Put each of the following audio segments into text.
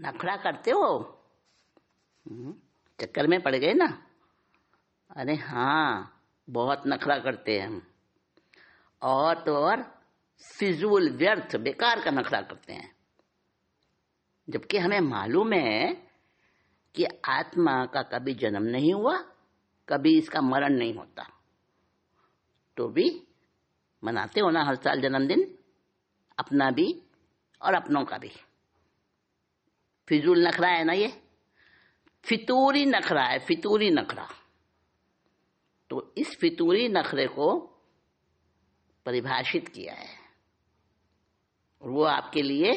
नखरा करते हो? चक्कर में पड़ गए ना? अरे हाँ, बहुत नखरा करते हैं हम। और तो और फिजूल, व्यर्थ, बेकार का नखरा करते हैं। जबकि हमें मालूम है कि आत्मा का कभी जन्म नहीं हुआ, कभी इसका मरण नहीं होता, तो भी मनाते हो ना हर साल जन्मदिन, अपना भी और अपनों का भी। फिजूल नखरा है ना, ये फितूरी नखरा है, फितूरी नखरा। तो इस फितूरी नखरे को परिभाषित किया है और वो आपके लिए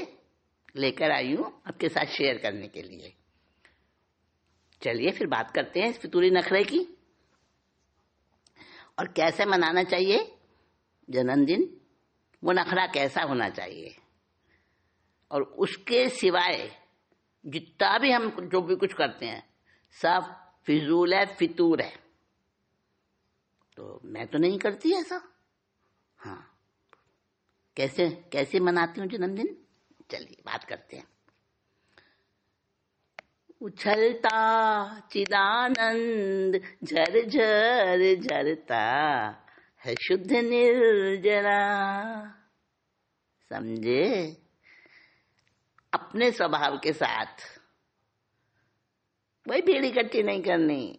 लेकर आई हूं, आपके साथ शेयर करने के लिए। चलिए फिर बात करते हैं इस फितूरी नखरे की, और कैसे मनाना चाहिए जन्मदिन, वो नखरा कैसा होना चाहिए, और उसके सिवाय जितना भी हम जो भी कुछ करते हैं सब फिजूल है, फितूर है। तो मैं तो नहीं करती ऐसा। हाँ, कैसे कैसे मनाती हूँ जन्मदिन, चलिए बात करते हैं। उछलता चिदानंद झरझर झरता है शुद्ध निर्जरा। समझे? अपने स्वभाव के साथ वही भीड़ इकट्ठी नहीं करनी,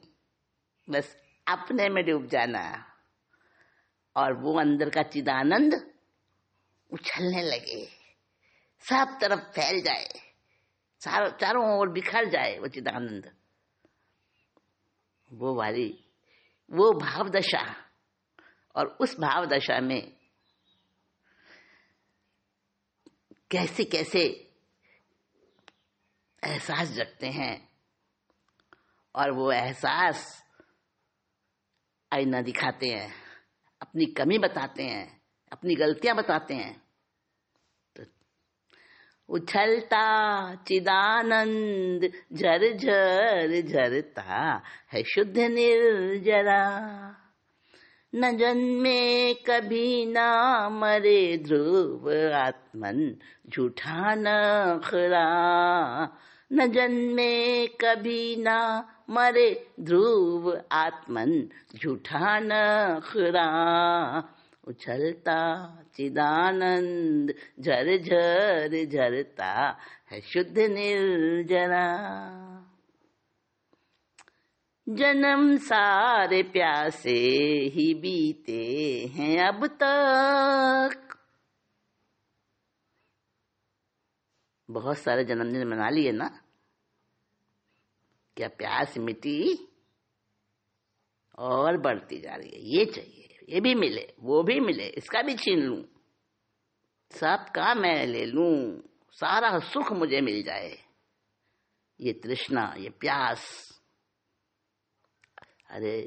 बस अपने में डूब जाना, और वो अंदर का चिदानंद उछलने लगे, सब तरफ फैल जाए, चारों ओर बिखर जाए वो चिदानंद। वो भाव दशा, और उस भाव दशा में कैसे कैसे एहसास जगते हैं, और वो एहसास आईना दिखाते हैं, अपनी कमी बताते हैं, अपनी गलतियां बताते हैं। तो उछलता चिदानंद झरझर झरता है शुद्ध निर्जरा। न जन्मे कभी ना मरे ध्रुव आत्मन झूठा नखरा। न जन्मे कभी ना मरे ध्रुव आत्मन झूठा नखरा। उछलता चिदानंद झरझर झरता है शुद्ध निर्जरा। जन्म सारे प्यासे ही बीते हैं अब तक। बहुत सारे जन्मदिन मना लिए ना, क्या प्यास मिटी और बढ़ती जा रही है। ये चाहिए, ये भी मिले, वो भी मिले, इसका भी छीन लूं, सबका मैं ले लूं, सारा सुख मुझे मिल जाए। ये तृष्णा, ये प्यास। अरे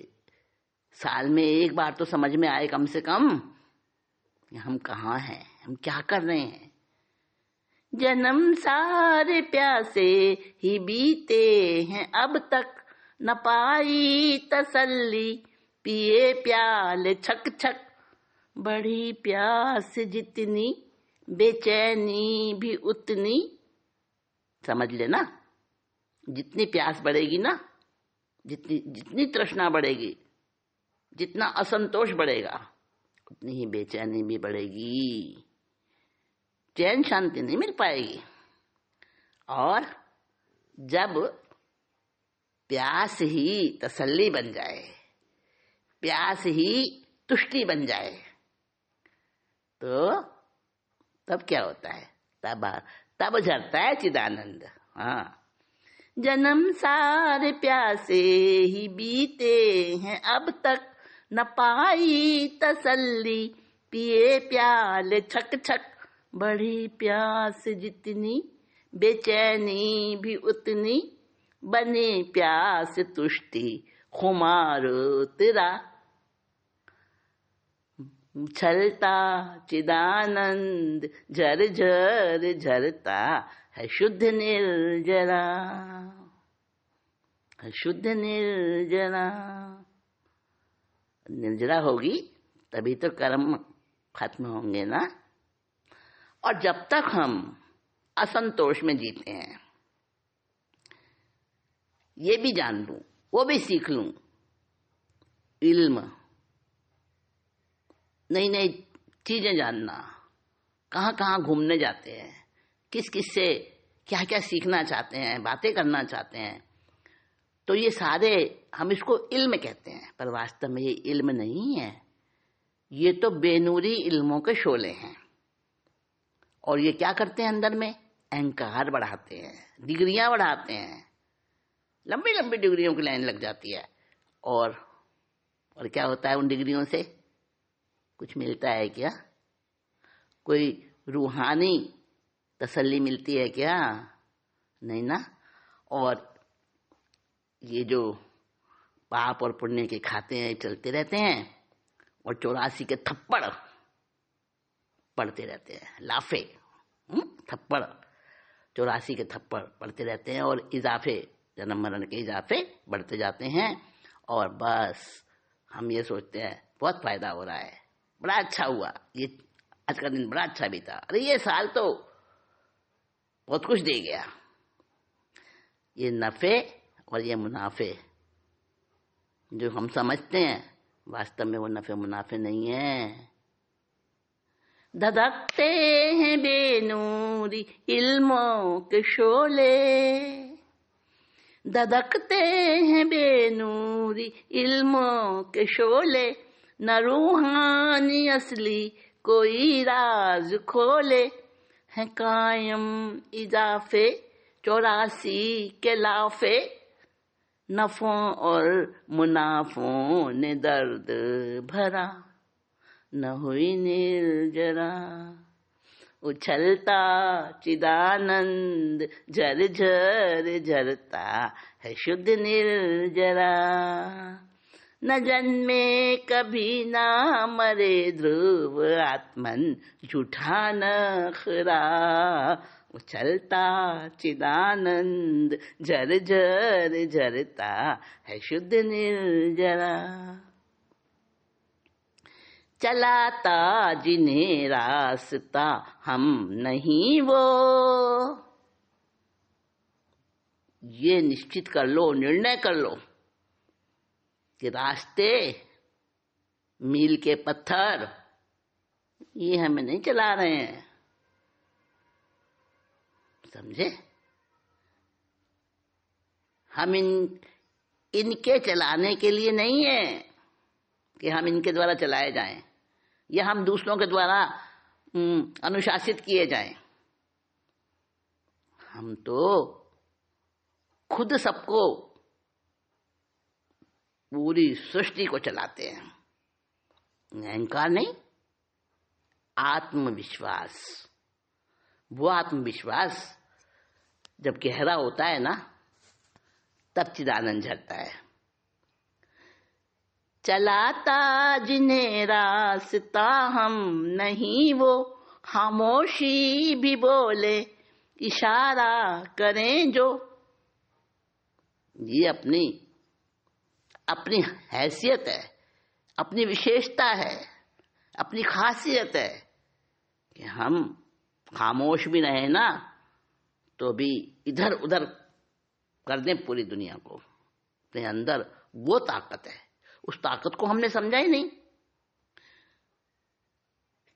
साल में एक बार तो समझ में आए कम से कम, हम कहाँ हैं, हम क्या कर रहे हैं। जन्म सारे प्यासे ही बीते हैं अब तक, न पाई तसल्ली पिए प्याले छक छक। बढ़ी प्यास जितनी बेचैनी भी उतनी। समझ लेना, जितनी प्यास बढ़ेगी ना, जितनी तृष्णा बढ़ेगी, जितना असंतोष बढ़ेगा, उतनी ही बेचैनी भी बढ़ेगी, चैन शांति नहीं मिल पाएगी। और जब प्यास ही तसल्ली बन जाए, प्यास ही तुष्टि बन जाए, तो तब क्या होता है, तब झरता है चिदानंद। हाँ, जन्म सारे प्यासे ही बीते हैं अब तक, न पाई तसल्ली पिए प्याले छक छक। बढ़ी प्यास जितनी बेचैनी भी उतनी, बने प्यास तुष्टि खुमारो तेरा। उछलता चिदानंद झरझर झरता है शुद्ध निर्जरा, है शुद्ध निर्जरा। निर्जरा होगी तभी तो कर्म खत्म होंगे ना। और जब तक हम असंतोष में जीते हैं, ये भी जान लूं, वो भी सीख लूं। इल्म, नई नई चीजें जानना, कहाँ कहाँ घूमने जाते हैं, किस किस से क्या क्या सीखना चाहते हैं, बातें करना चाहते हैं, तो ये सारे हम इसको इल्म कहते हैं, पर वास्तव में ये इल्म नहीं है। ये तो बेनूरी इल्मों के शोले हैं। और ये क्या करते हैं अंदर में? अहंकार बढ़ाते हैं, डिग्रियां बढ़ाते हैं, लंबी लंबी डिग्रियों की लाइन लग जाती है। और क्या होता है उन डिग्रियों से? कुछ मिलता है क्या? कोई रूहानी तसल्ली मिलती है क्या? नहीं ना। और ये जो पाप और पुण्य के खाते हैं चलते रहते हैं, और 84 के थप्पड़ पड़ते रहते हैं, लाफे, थप्पड़, 84 के थप्पड़ पड़ते रहते हैं, और इजाफे, जन्म मरण के इजाफे बढ़ते जाते हैं। और बस हम ये सोचते हैं बहुत फायदा हो रहा है, बड़ा अच्छा हुआ, ये आज का दिन बड़ा अच्छा बीता, अरे ये साल तो बहुत कुछ दे गया। ये नफे और ये मुनाफे जो हम समझते हैं, वास्तव में वो नफे मुनाफे नहीं है। धधकते हैं बेनूरी इल्मों के शोले, धधकते हैं बेनूरी इल्मों के शोले, न रूहानी असली कोई राज खोले, है कायम इजाफे 84 के लाफे, नफों और मुनाफों ने दर्द भरा, न हुई निर्जरा, उछलता चिदानंद झरझर झरता है शुद्ध निर्जरा, न जन्मे कभी ना मरे ध्रुव आत्मन झूठा नखरा, उछलता चिदानंद झरझर झरता है शुद्ध निर्जरा, चलाता जिन्हें रास्ता हम नहीं वो, ये निश्चित कर लो, निर्णय कर लो कि रास्ते, मील के पत्थर ये हमें नहीं चला रहे हैं, समझे? हम इनके चलाने के लिए नहीं है कि हम इनके द्वारा चलाए जाएं, या हम दूसरों के द्वारा अनुशासित किए जाएं। हम तो खुद सबको, पूरी सृष्टि को चलाते हैं। अहंकार नहीं, आत्मविश्वास। वो आत्मविश्वास जब गहरा होता है ना, तब चिदानंद झरता है। चलाता जिन्हें रास्ता हम नहीं वो, खामोशी भी बोले इशारा करें जो, ये अपनी अपनी हैसियत है, अपनी विशेषता है, अपनी खासियत है कि हम खामोश भी रहे ना तो भी इधर उधर कर दें पूरी दुनिया को। अपने अंदर वो ताकत है, उस ताकत को हमने समझा ही नहीं।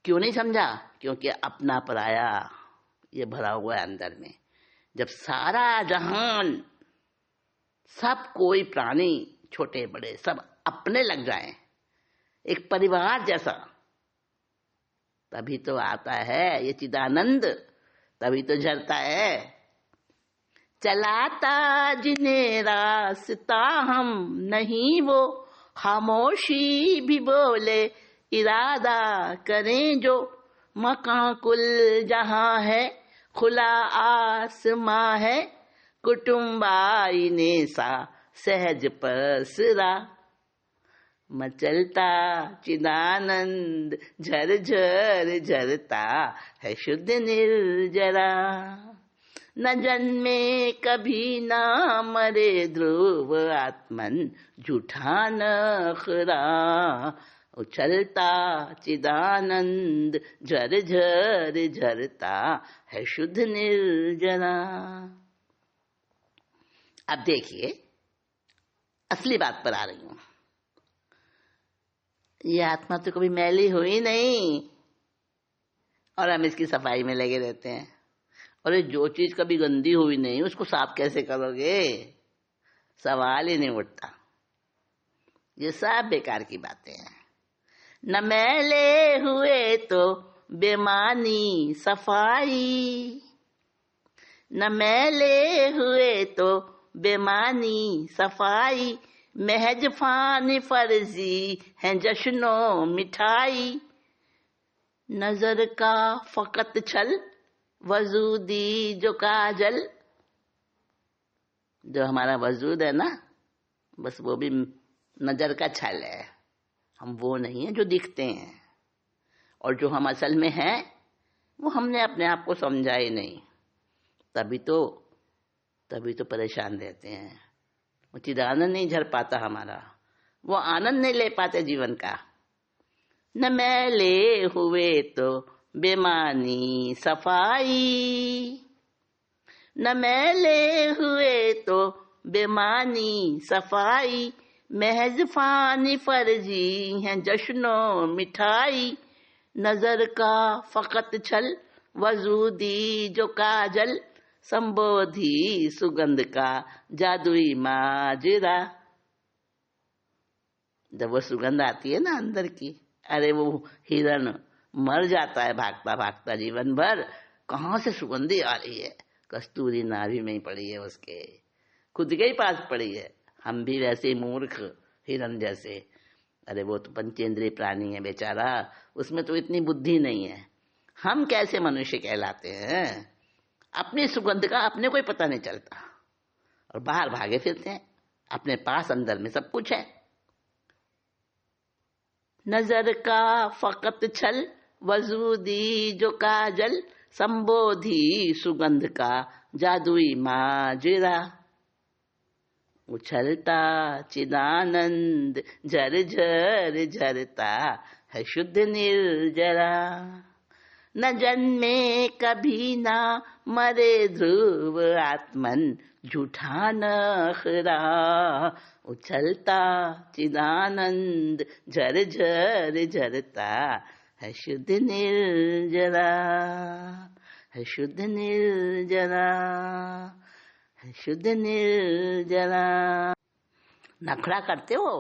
क्यों नहीं समझा? क्योंकि अपना पराया ये भरा हुआ है अंदर में। जब सारा जहान, सब कोई प्राणी, छोटे बड़े सब अपने लग जाएं, एक परिवार जैसा, तभी तो आता है ये चिदानंद, तभी तो झरता है। चलाता जिन्हें रास्ता हम नहीं वो, खामोशी भी बोले इरादा करें जो, मकां कुल जहां है खुला आसमां है, कुटुंबाई ने सा सहज पसरा, मचलता चिदानंद झरझर झरता है शुद्ध निर्जरा, न जन्मे कभी ना मरे ध्रुव आत्मन झूठा नखरा, उछलता चिदानंद झरझर झरता है शुद्ध निर्जरा। अब देखिए असली बात पर आ रही हूं। ये आत्मा तो कभी मैली हुई नहीं और हम इसकी सफाई में लगे रहते हैं। और ये जो चीज कभी गंदी हुई नहीं उसको साफ कैसे करोगे, सवाल ही नहीं उठता। ये सब बेकार की बातें हैं। न मैले हुए तो बेमानी सफाई, न मैले हुए तो बेमानी सफाई, महज फानी फर्जी है जश्नो मिठाई, नजर का फकत छल वजूदी जो काजल। जो हमारा वजूद है ना, बस वो भी नजर का छल है। हम वो नहीं है जो दिखते हैं, और जो हम असल में हैं वो हमने अपने आप को समझा ही नहीं। तभी तो परेशान रहते हैं। वो चिदानंद नहीं झर पाता हमारा, वो आनंद नहीं ले पाते जीवन का। न मैले हुए तो बेमानी सफाई, न मैले हुए तो बेमानी सफाई, महज फानी फर्जी है जश्नो मिठाई, नजर का फकत छल वजूदी जो काजल, संबोधी सुगंध का जादुई माजरा। जब वो सुगंध आती है ना अंदर की, अरे वो हिरण मर जाता है भागता भागता जीवन भर। कहाँ से सुगंधी आ रही है, कस्तूरी नाभि में ही पड़ी है उसके, खुद के ही पास पड़ी है। हम भी वैसे मूर्ख हिरण जैसे। अरे वो तो पंचेंद्रिय प्राणी है बेचारा, उसमें तो इतनी बुद्धि नहीं है। हम कैसे मनुष्य कहलाते हैं, अपनी सुगंध का अपने को ही पता नहीं चलता और बाहर भागे फिरते हैं। अपने पास अंदर में सब कुछ है। नजर का फकत छल वजूदी जो काजल, संबोधी सुगंध का जादुई माजरा, उछलता चिदानंद झर झर झरता है शुद्ध निर्जरा, न जन्मे कभी ना मरे ध्रुव आत्मन झूठा नखरा, उछलता चिदानंद झर झर झरता है शुद्ध निर्जरा, है शुद्ध निर्जरा, है शुद्ध निर्जरा। नखरा करते हो